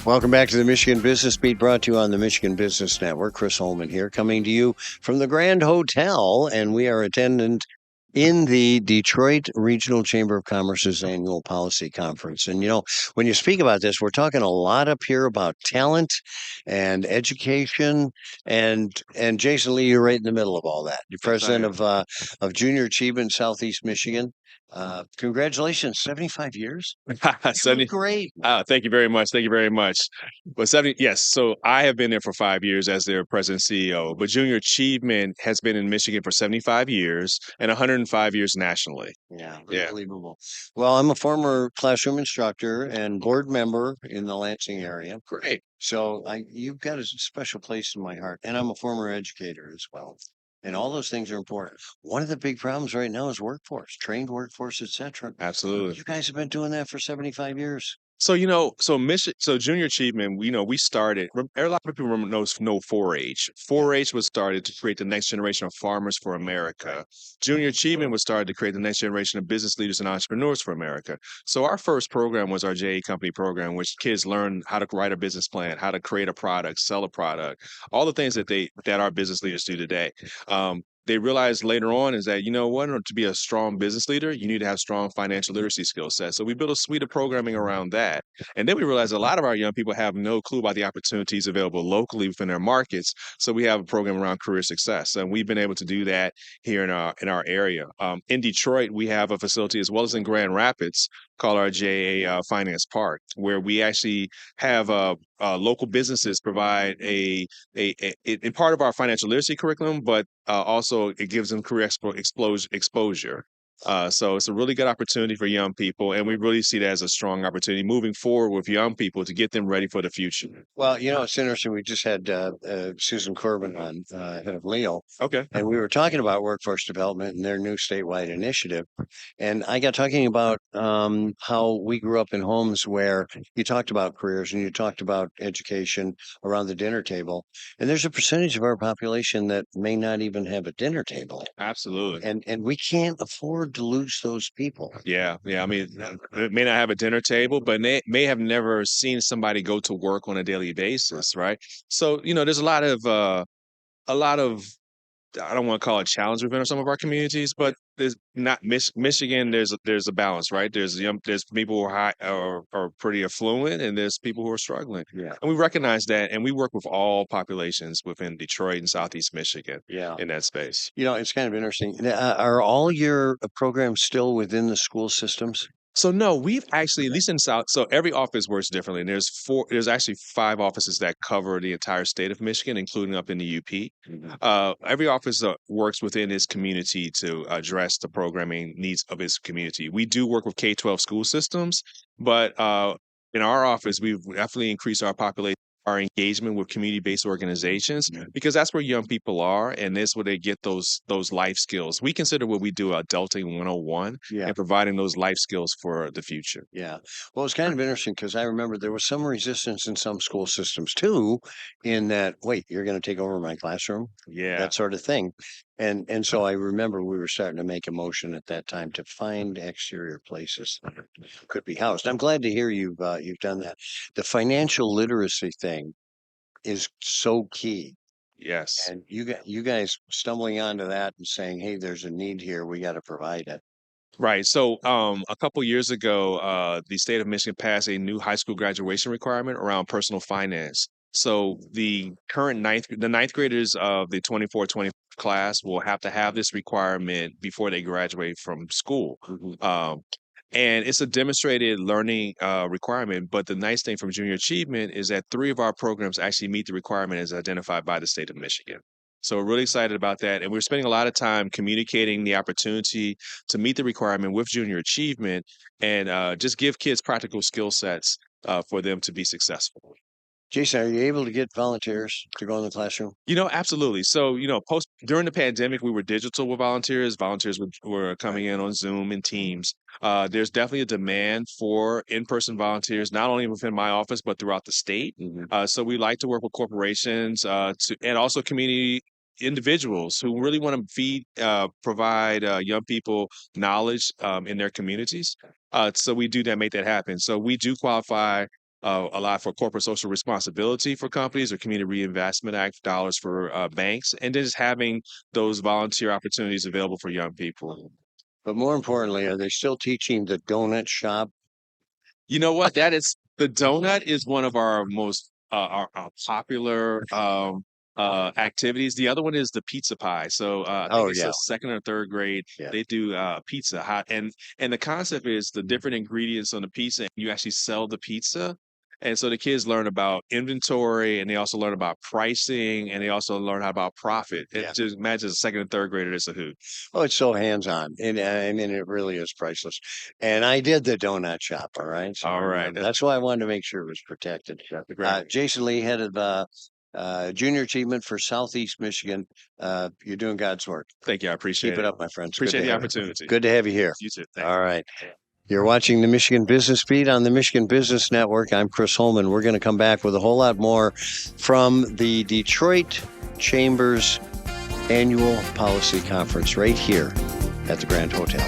Welcome back to the Michigan Business Beat, brought to you on the Michigan Business Network. Chris Holman here, coming to you from the Grand Hotel, and we are attendant in the Detroit Regional Chamber of Commerce's annual policy conference. And when you speak about this, we're talking a lot up here about talent and education, and Jason Lee, you're right in the middle of all that. You're president of Junior Achievement Southeast Michigan. Congratulations, 75 years. You're 70. great. Thank you very much. Thank you very much. But 70, yes. So I have been there for 5 years as their president CEO. But Junior Achievement has been in Michigan for 75 years and 105 years nationally. Yeah, Yeah, unbelievable. Well, I'm a former classroom instructor and board member in the Lansing area. great. So you've got a special place in my heart. And I'm a former educator as well. And all those things are important. One of the big problems right now is workforce, trained workforce, etc. Absolutely. You guys have been doing that for 75 years. So Junior Achievement, we started. A lot of people know 4-H. 4-H was started to create the next generation of farmers for America. Junior Achievement was started to create the next generation of business leaders and entrepreneurs for America. So our first program was our JA Company program, which kids learn how to write a business plan, how to create a product, sell a product, all the things that our business leaders do today. They realized later on is that, in order to be a strong business leader, you need to have strong financial literacy skill sets. So we built a suite of programming around that. And then we realized a lot of our young people have no clue about the opportunities available locally within their markets. So we have a program around career success. And we've been able to do that here in our area. In Detroit, we have a facility as well as in Grand Rapids called our JA Finance Park, where we actually have local businesses provide in part of our financial literacy curriculum, but also it gives them career exposure. So it's a really good opportunity for young people, and we really see that as a strong opportunity moving forward with young people to get them ready for the future. Well, it's interesting. We just had Susan Corbin on, head of Leo, Okay. and we were talking about workforce development and their new statewide initiative. And I got talking about how we grew up in homes where you talked about careers and you talked about education around the dinner table. And there's a percentage of our population that may not even have a dinner table. Absolutely. And we can't afford to lose those people. Yeah, yeah. I mean, they may not have a dinner table, but they may have never seen somebody go to work on a daily basis, right? So, there's a lot of I don't want to call it challenge within some of our communities, but there's not Michigan. There's a balance, right? There's people who are high are pretty affluent, and there's people who are struggling, Yeah. and we recognize that, and we work with all populations within Detroit and Southeast Michigan Yeah. in that space. It's kind of interesting. Are all your programs still within the school systems? So no, we've actually, at least in South, so every office works differently. And there's actually 5 offices that cover the entire state of Michigan, including up in the UP. Mhm. Every office works within its community to address the programming needs of its community. We do work with K-12 school systems, but in our office, we've definitely increased our population, our engagement with community-based organizations, because that's where young people are, and that's where they get those life skills. We consider what we do adulting 101 Yeah. and providing those life skills for the future. Yeah. Well, it's kind of interesting because I remember there was some resistance in some school systems too, in that, wait, you're going to take over my classroom, Yeah. that sort of thing. And so I remember we were starting to make a motion at that time to find exterior places that could be housed. I'm glad to hear you've done that. The financial literacy thing is so key. Yes. And you guys stumbling onto that and saying, hey, there's a need here, we got to provide it. Right. So, a couple years ago, the state of Michigan passed a new high school graduation requirement around personal finance. So the ninth graders of the 24-25 class will have to have this requirement before they graduate from school. Mhm. And it's a demonstrated learning requirement. But the nice thing from Junior Achievement is that 3 of our programs actually meet the requirement as identified by the state of Michigan. So we're really excited about that. And we're spending a lot of time communicating the opportunity to meet the requirement with Junior Achievement and just give kids practical skill sets for them to be successful. Jason, are you able to get volunteers to go in the classroom? Absolutely. So, post during the pandemic, we were digital with volunteers. Volunteers were coming in on Zoom and Teams. There's definitely a demand for in-person volunteers, not only within my office but throughout the state. Mhm. So we like to work with corporations and also community individuals who really want to provide young people knowledge in their communities. So we do that, make that happen. So we do qualify a lot for corporate social responsibility for companies or Community Reinvestment Act dollars for banks, and then just having those volunteer opportunities available for young people. But more importantly, are they still teaching the donut shop? You know what? That is the donut is one of our most our popular activities. The other one is the pizza pie. So I think Oh, it's yeah. a second or third grade. Yeah. They do pizza hot, and the concept is the different ingredients on the pizza. And you actually sell the pizza, and so the kids learn about inventory, and they also learn about pricing, and they also learn how about profit. Yeah. It just imagine a second and third grader. It's a hoot. Oh, it's so hands-on, and I mean, it really is priceless. And I did the donut shop, all right? So All right, that's why I wanted to make sure it was protected. Jason Lee, head of Junior Achievement for Southeast Michigan. You're doing God's work. Thank you. I appreciate Keep it. it up, my friends. Appreciate the opportunity. Good to have you here. You too. All right. You're watching the Michigan Business Beat on the Michigan Business Network. I'm Chris Holman. We're going to come back with a whole lot more from the Detroit Chamber's annual policy conference right here at the Grand Hotel.